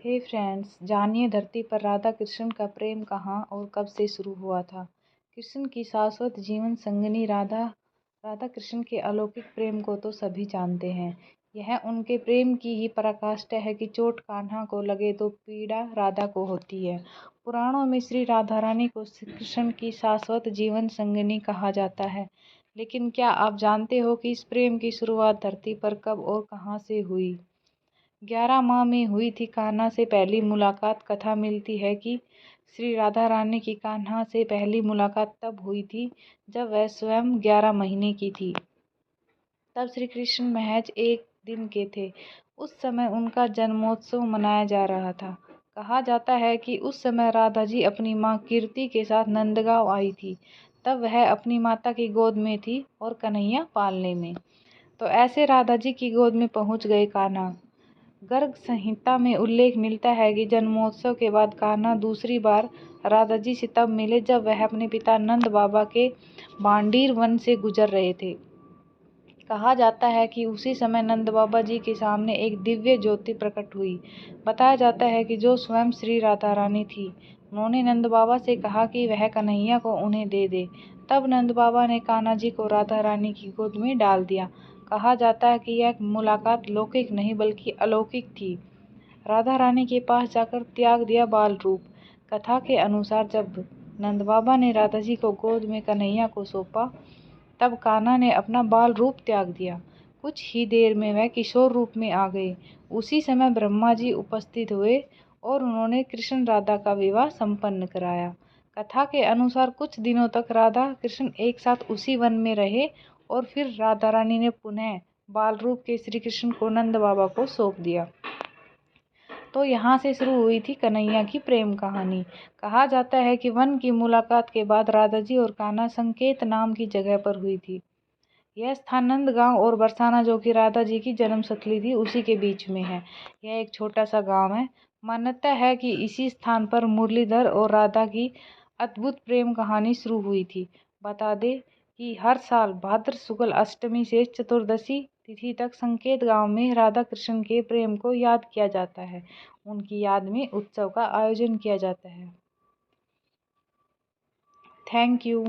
हे friends, जानिए धरती पर राधा कृष्ण का प्रेम कहाँ और कब से शुरू हुआ था। कृष्ण की शाश्वत जीवन संगिनी राधा कृष्ण के अलौकिक प्रेम को तो सभी जानते हैं। यह उनके प्रेम की ही पराकाष्ठा है कि चोट कान्हा को लगे तो पीड़ा राधा को होती है। पुराणों में श्री राधा रानी को कृष्ण की शाश्वत जीवन संगिनी कहा जाता है। लेकिन क्या आप जानते हो कि इस प्रेम की शुरुआत धरती पर कब और कहाँ से हुई? 11 माह में हुई थी कान्हा से पहली मुलाकात। कथा मिलती है कि श्री राधा रानी की कान्हा से पहली मुलाकात तब हुई थी जब वह स्वयं 11 महीने की थी। तब श्री कृष्ण महज 1 दिन के थे। उस समय उनका जन्मोत्सव मनाया जा रहा था। कहा जाता है कि उस समय राधा जी अपनी माँ कीर्ति के साथ नंदगांव आई थी। तब वह अपनी माता की गोद में थी और कन्हैया पालने में। तो ऐसे राधा जी की गोद में पहुंच गए कान्हा। गर्ग संहिता में उल्लेख मिलता है कि जन्मोत्सव के बाद कान्हा दूसरी बार राधा जी से तब मिले जब वह अपने पिता नंद बाबा के बांडीर वन से गुजर रहे थे। कहा जाता है कि उसी समय नंद बाबा जी के सामने एक दिव्य ज्योति प्रकट हुई। बताया जाता है कि जो स्वयं श्री राधा रानी थी। उन्होंने नंद बाबा से कहा कि वह कन्हैया को उन्हें दे दे। तब नंद बाबा ने कान्हा जी को राधा रानी की गोद में डाल दिया। कहा जाता है कि यह मुलाकात लौकिक नहीं बल्कि अलौकिक थी। राधा रानी के पास जाकर त्याग दिया बाल रूप। कथा के अनुसार जब नंद बाबा ने राधा जी को गोद में कन्हैया को सौंपा तब कान्हा ने अपना बाल रूप त्याग दिया। कुछ ही देर में वह किशोर रूप में आ गए। उसी समय ब्रह्मा जी उपस्थित हुए और उन्होंने कृष्ण राधा का विवाह संपन्न कराया। कथा के अनुसार कुछ दिनों तक राधा कृष्ण एक साथ उसी वन में रहे और फिर राधा रानी ने पुनः बाल रूप के श्री कृष्ण को नंद बाबा को सौंप दिया। तो यहाँ से शुरू हुई थी कन्हैया की प्रेम कहानी। कहा जाता है कि वन की मुलाकात के बाद राधा जी और कान्हा संकेत नाम की जगह पर हुई थी। यह स्थान नंदगांव और बरसाना, जो कि राधा जी की जन्मस्थली थी, उसी के बीच में है। यह एक छोटा सा गांव है। मान्यता है कि इसी स्थान पर मुरलीधर और राधा की अद्भुत प्रेम कहानी शुरू हुई थी। बता दें कि हर साल भाद्र शुक्ल अष्टमी से चतुर्दशी तिथि तक संकेत गांव में राधा कृष्ण के प्रेम को याद किया जाता है। उनकी याद में उत्सव का आयोजन किया जाता है। Thank you.